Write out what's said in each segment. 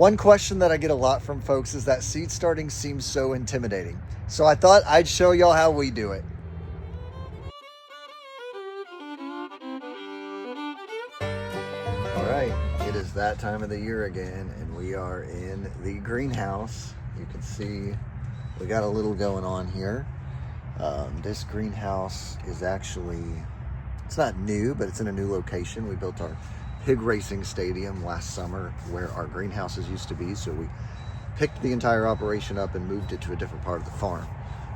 One question that I get a lot from folks is that seed starting seems so intimidating. So I thought I'd show y'all how we do it. All right, it is that time of the year again, and we are in the greenhouse. You can see we got a little going on here. This greenhouse is actually, it's not new, but it's in a new location. We built our pig racing stadium last summer where our greenhouses used to be. So we picked the entire operation up and moved it to a different part of the farm.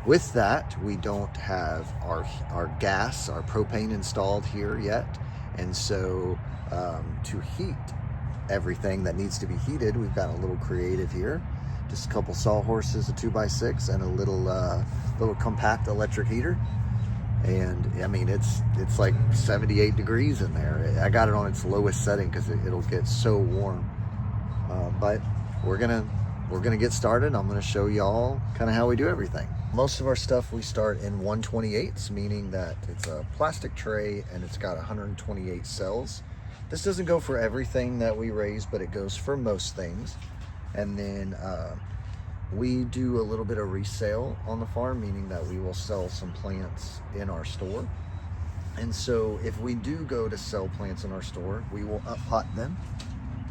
With that, we don't have our gas, our propane installed here yet. And so to heat everything that needs to be heated, we've got a little creative here. Just a couple sawhorses, a 2x6, and a little compact electric heater. And I mean, it's like 78 degrees in there. I got it on its lowest setting because it'll get so warm. But we're gonna get started. I'm gonna show y'all kind of how we do everything. Most of our stuff we start in 1/28, meaning that it's a plastic tray and it's got 128 cells. This doesn't go for everything that we raise, but it goes for most things. And then we do a little bit of resale on the farm, meaning that we will sell some plants in our store. And so if we do go to sell plants in our store, we will up pot them,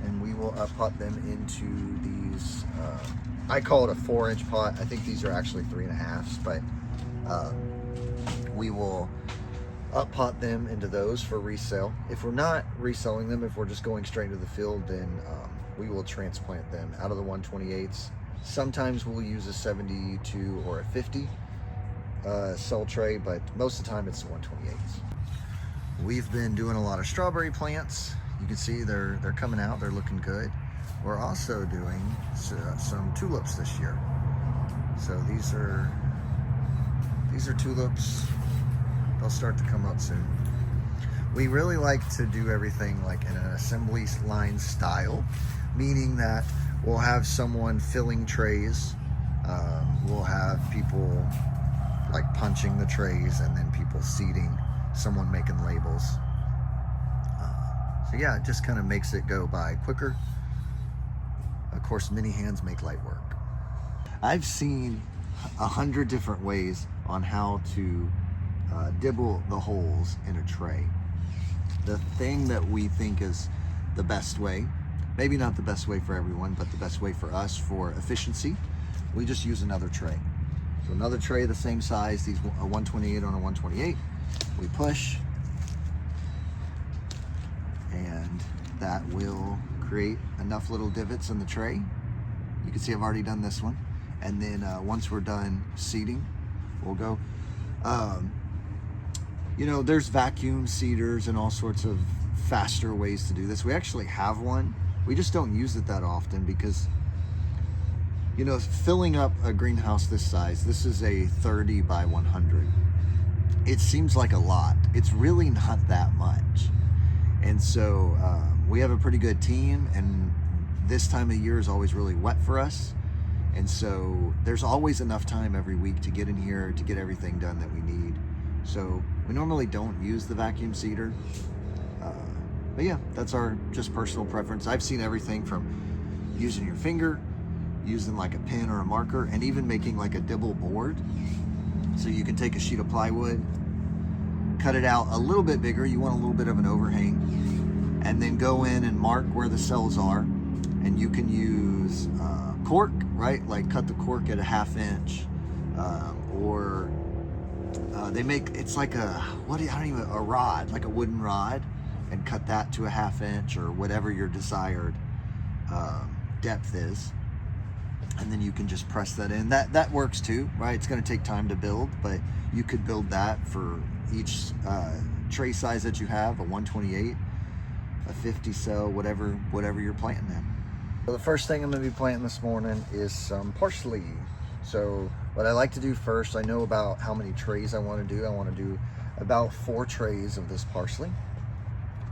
and we will up pot them into these, I call it a 4-inch pot. I think these are actually 3.5s, but we will up pot them into those for resale. If we're not reselling them, if we're just going straight to the field, then we will transplant them out of the 128s. Sometimes we'll use a 72 or a 50 cell tray, but most of the time it's the 128s. We've been doing a lot of strawberry plants. You can see they're coming out, they're looking good. We're also doing some tulips this year. So these are tulips. They'll start to come up soon. We really like to do everything like in an assembly line style, meaning that we'll have someone filling trays. We'll have people like punching the trays, and then people seating, someone making labels. So yeah, it just kind of makes it go by quicker. Of course, many hands make light work. I've seen 100 different ways on how to dibble the holes in a tray. The thing that we think is the best way, maybe not the best way for everyone, but the best way for us for efficiency, we just use another tray. So another tray the same size, these a 128 on a 128, we push, and that will create enough little divots in the tray. You can see I've already done this one. And then once we're done seeding, we'll go. You know, there's vacuum seeders and all sorts of faster ways to do this. We actually have one. We just don't use it that often because, you know, filling up a greenhouse this size, this is a 30 by 100. It seems like a lot. It's really not that much. And so we have a pretty good team, and this time of year is always really wet for us. And so there's always enough time every week to get in here to get everything done that we need. So we normally don't use the vacuum seeder. But yeah, that's our just personal preference. I've seen everything from using your finger, using like a pen or a marker, and even making like a dibble board. So you can take a sheet of plywood, cut it out a little bit bigger. You want a little bit of an overhang, and then go in and mark where the cells are. And you can use cork, right? Like cut the cork at a 1/2 inch, or they make, it's like a rod, like a wooden rod, and cut that to a 1/2 inch or whatever your desired depth is. And then you can just press that in. That works too, right? It's going to take time to build, but you could build that for each tray size that you have, a 128, a 50 cell, whatever you're planting in. So the first thing I'm going to be planting this morning is some parsley. So what I like to do first, I know about how many trays I want to do. I want to do about 4 trays of this parsley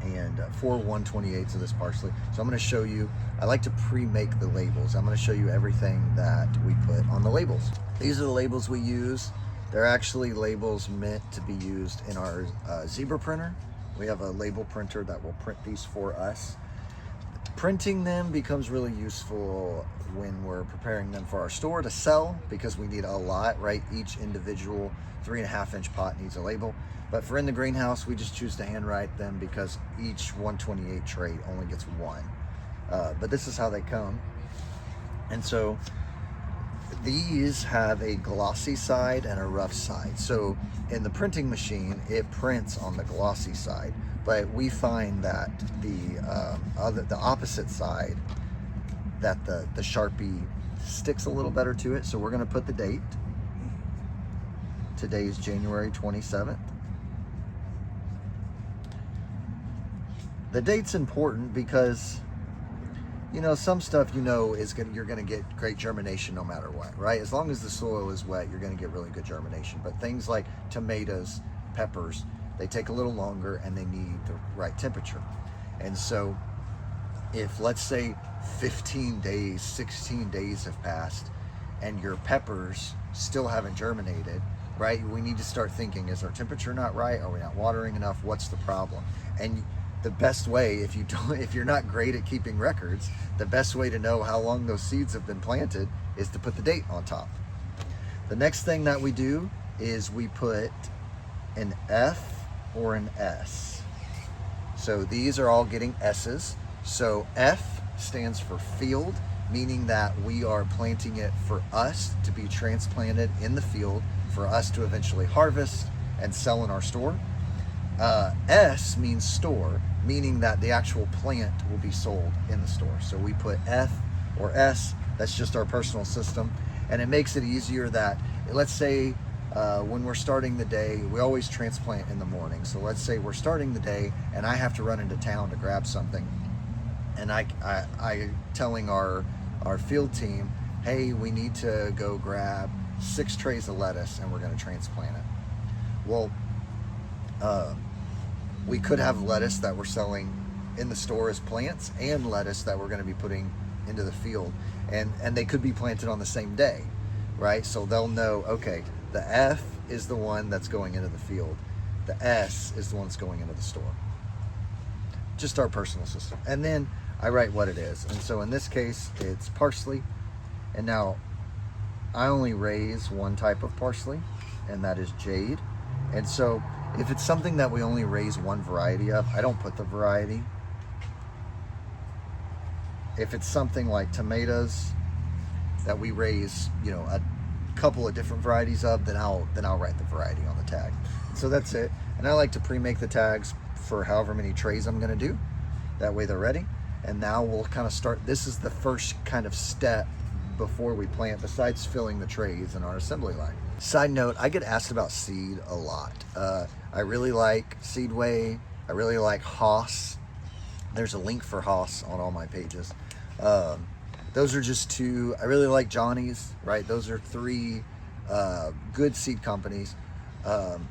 and 4 1/28s of this parsley. So I'm going to show you, I like to pre-make the labels. I'm going to show you everything that we put on the labels. These are the labels we use. They're actually labels meant to be used in our zebra printer. We have a label printer that will print these for us. Printing them becomes really useful when we're preparing them for our store to sell, because we need a lot, right? Each individual 3.5-inch pot needs a label. But for in the greenhouse, we just choose to handwrite them because each 128 tray only gets one. But this is how they come. And so these have a glossy side and a rough side. So in the printing machine, it prints on the glossy side, but we find that the opposite side, that the Sharpie sticks a little better to it. So we're going to put the date. Today is January 27th. The date's important because, you know, some stuff, you know, you're going to get great germination no matter what, right? As long as the soil is wet, you're going to get really good germination. But things like tomatoes, peppers, they take a little longer and they need the right temperature. And so if, let's say, 15 days, 16 days have passed and your peppers still haven't germinated, right? We need to start thinking, is our temperature not right? Are we not watering enough? What's the problem? And the best way, if you're not great at keeping records, the best way to know how long those seeds have been planted is to put the date on top. The next thing that we do is we put an F or an S. So these are all getting S's. So F stands for field, meaning that we are planting it for us to be transplanted in the field, for us to eventually harvest and sell in our store. S means store, meaning that the actual plant will be sold in the store. So we put F or S, that's just our personal system. And it makes it easier that, let's say when we're starting the day, we always transplant in the morning. So let's say we're starting the day and I have to run into town to grab something. And I telling our field team, hey, we need to go grab 6 trays of lettuce and we're going to transplant it. Well, we could have lettuce that we're selling in the store as plants and lettuce that we're going to be putting into the field, and they could be planted on the same day, right? So they'll know, okay, the F is the one that's going into the field, the S is the one that's going into the store. Just our personal system. And then I write what it is. And so in this case, it's parsley. And now I only raise one type of parsley, and that is jade. And so if it's something that we only raise one variety of, I don't put the variety. If it's something like tomatoes that we raise, you know, a couple of different varieties of, then I'll write the variety on the tag. So that's it. And I like to pre-make the tags for however many trays I'm going to do. That way they're ready. And now we'll kind of start. This is the first kind of step before we plant, besides filling the trays in our assembly line. Side note, I get asked about seed a lot. I really like Seedway. I really like Haas. There's a link for Haas on all my pages. Those are just 2. I really like Johnny's, right? Those are 3 good seed companies.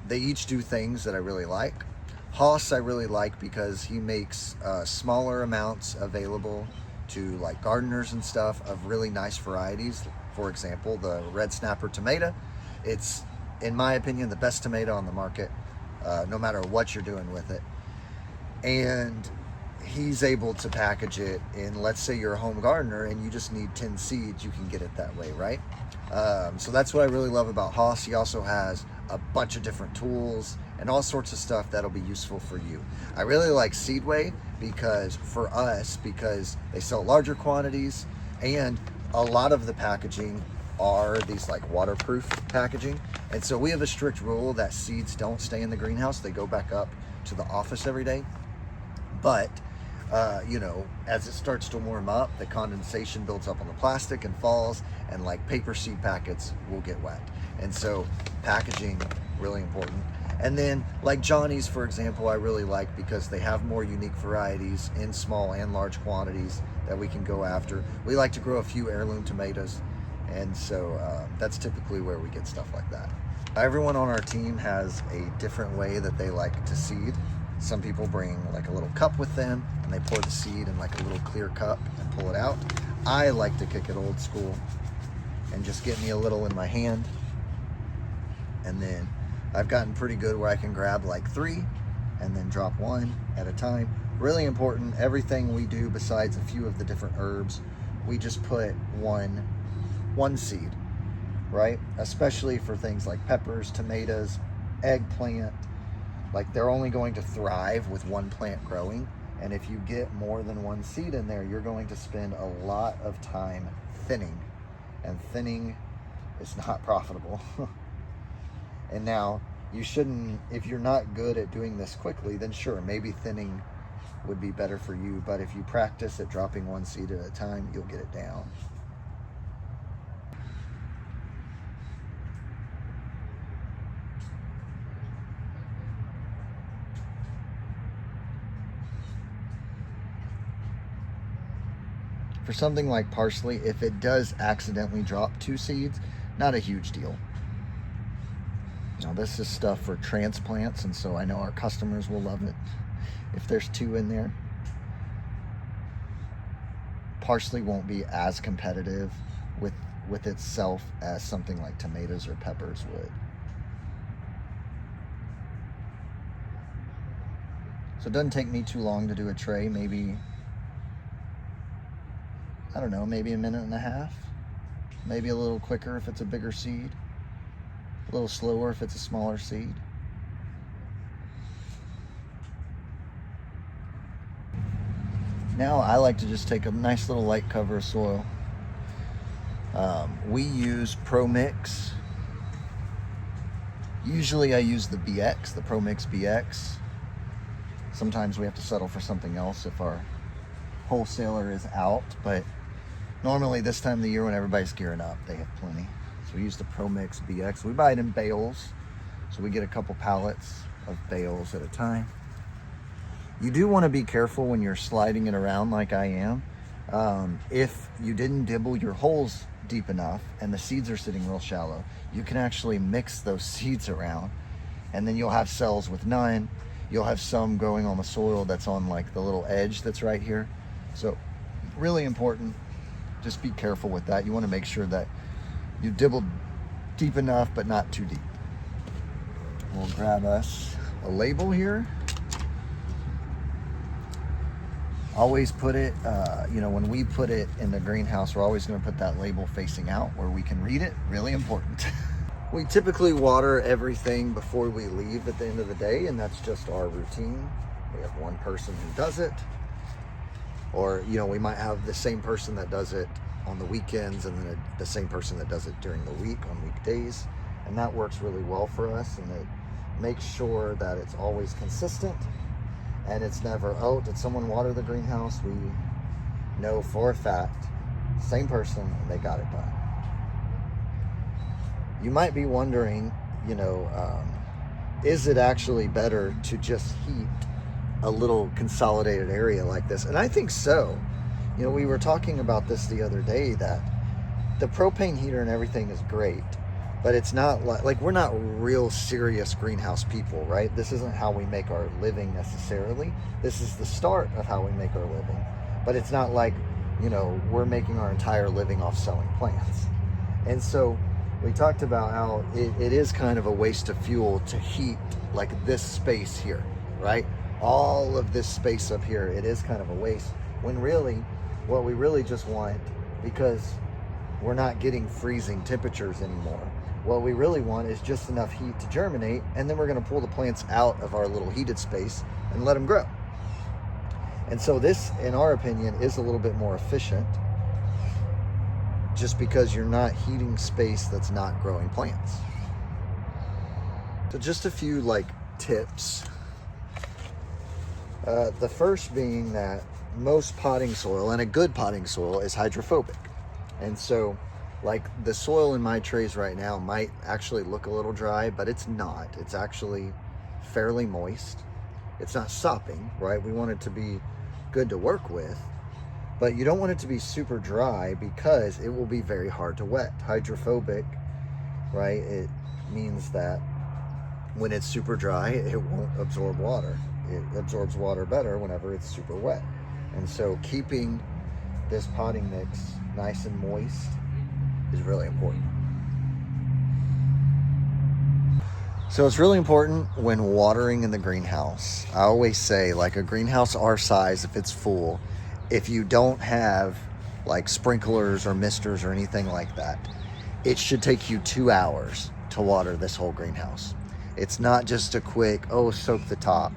They each do things that I really like. Haas I really like because he makes smaller amounts available to like gardeners and stuff of really nice varieties. For example, the red snapper tomato. It's, in my opinion, the best tomato on the market, no matter what you're doing with it. And he's able to package it in, let's say you're a home gardener and you just need 10 seeds, you can get it that way, right? So that's what I really love about Haas. He also has a bunch of different tools and all sorts of stuff that'll be useful for you. I really like Seedway because they sell larger quantities, and a lot of the packaging are these like waterproof packaging. And so we have a strict rule that seeds don't stay in the greenhouse. They go back up to the office every day. But you know, as it starts to warm up, the condensation builds up on the plastic and falls, and like paper seed packets will get wet. And so packaging, really important. And then like Johnny's, for example, I really like because they have more unique varieties in small and large quantities that we can go after. We like to grow a few heirloom tomatoes, and so that's typically where we get stuff like that. Everyone on our team has a different way that they like to seed. Some people bring like a little cup with them and they pour the seed in like a little clear cup and pull it out. I like to kick it old school and just get me a little in my hand. And then I've gotten pretty good where I can grab like 3 and then drop 1 at a time. Really important, everything we do besides a few of the different herbs, we just put one seed, right? Especially for things like peppers, tomatoes, eggplant. Like, they're only going to thrive with one plant growing. And if you get more than one seed in there, you're going to spend a lot of time thinning. And thinning is not profitable. And now, you shouldn't, if you're not good at doing this quickly, then sure, maybe thinning would be better for you. But if you practice at dropping one seed at a time, you'll get it down. For something like parsley, if it does accidentally drop 2 seeds, not a huge deal. Now, this is stuff for transplants, and so I know our customers will love it if there's 2 in there. Parsley won't be as competitive with itself as something like tomatoes or peppers would. So it doesn't take me too long to do a tray, maybe, I don't know, maybe a minute and a half. Maybe a little quicker if it's a bigger seed. A little slower if it's a smaller seed. Now I like to just take a nice little light cover of soil. We use Pro Mix. Usually I use the BX, the Pro Mix BX. Sometimes we have to settle for something else if our wholesaler is out, but normally this time of the year when everybody's gearing up, they have plenty. So we use the Pro Mix BX. We buy it in bales, so we get a couple pallets of bales at a time. You do want to be careful when you're sliding it around like I am. If you didn't dibble your holes deep enough and the seeds are sitting real shallow, you can actually mix those seeds around, and then you'll have cells with none. You'll have some growing on the soil that's on like the little edge that's right here. So really important, just be careful with that. You want to make sure that you dibbled deep enough but not too deep. We'll grab us a label here. Always put it, when we put it in the greenhouse, we're always going to put that label facing out where we can read it. Really important. We typically water everything before we leave at the end of the day, and that's just our routine. We have one person who does it, or we might have the same person that does it on the weekends and then the same person that does it during the week on weekdays, and that works really well for us, and it makes sure that it's always consistent. And it's never, oh, did someone water the greenhouse? We know for a fact, same person, and they got it done. You might be wondering, is it actually better to just heat a little consolidated area like this? And I think so. We were talking about this the other day, that the propane heater and everything is great, but it's not like we're not real serious greenhouse people, right? This isn't how we make our living necessarily. This is the start of how we make our living. But it's not like, we're making our entire living off selling plants. And so we talked about how it is kind of a waste of fuel to heat like this space here, right? All of this space up here, it is kind of a waste, when really, what we really just want, because we're not getting freezing temperatures anymore, what we really want is just enough heat to germinate, and then we're going to pull the plants out of our little heated space and let them grow. And so this, in our opinion, is a little bit more efficient, just because you're not heating space that's not growing plants. So just a few tips. The first being that most potting soil, and a good potting soil, is hydrophobic. And so the soil in my trays right now might actually look a little dry, but it's not. It's actually fairly moist. It's not sopping, right? We want it to be good to work with, but you don't want it to be super dry because it will be very hard to wet. Hydrophobic, right? It means that when it's super dry, it won't absorb water. It absorbs water better whenever it's super wet. And so keeping this potting mix nice and moist is really important. So it's really important when watering in the greenhouse. I always say, like, a greenhouse our size, if it's full, if you don't have like sprinklers or misters or anything like that, it should take you 2 hours to water this whole greenhouse. It's not just a quick, oh, soak the top.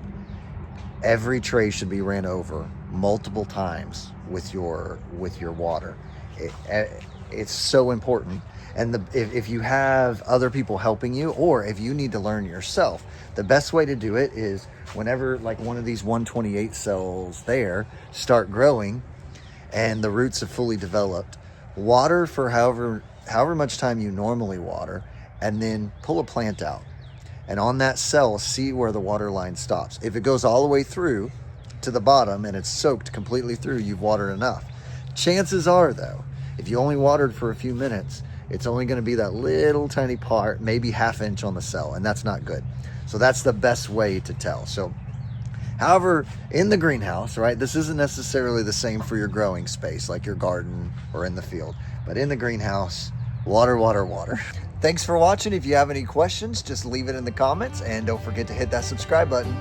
Every tray should be ran over multiple times with your water. It's so important. And if you have other people helping you, or if you need to learn yourself, the best way to do it is whenever like one of these 128 cells there start growing and the roots have fully developed, water for however much time you normally water, and then pull a plant out. And on that cell, see where the water line stops. If it goes all the way through to the bottom and it's soaked completely through, you've watered enough. Chances are, though, if you only watered for a few minutes, it's only going to be that little tiny part, maybe ½ inch on the cell, and that's not good. So that's the best way to tell. So, however, in the greenhouse, right, this isn't necessarily the same for your growing space, like your garden or in the field, but in the greenhouse, water, water, water. Thanks for watching. If you have any questions, just leave it in the comments, and don't forget to hit that subscribe button.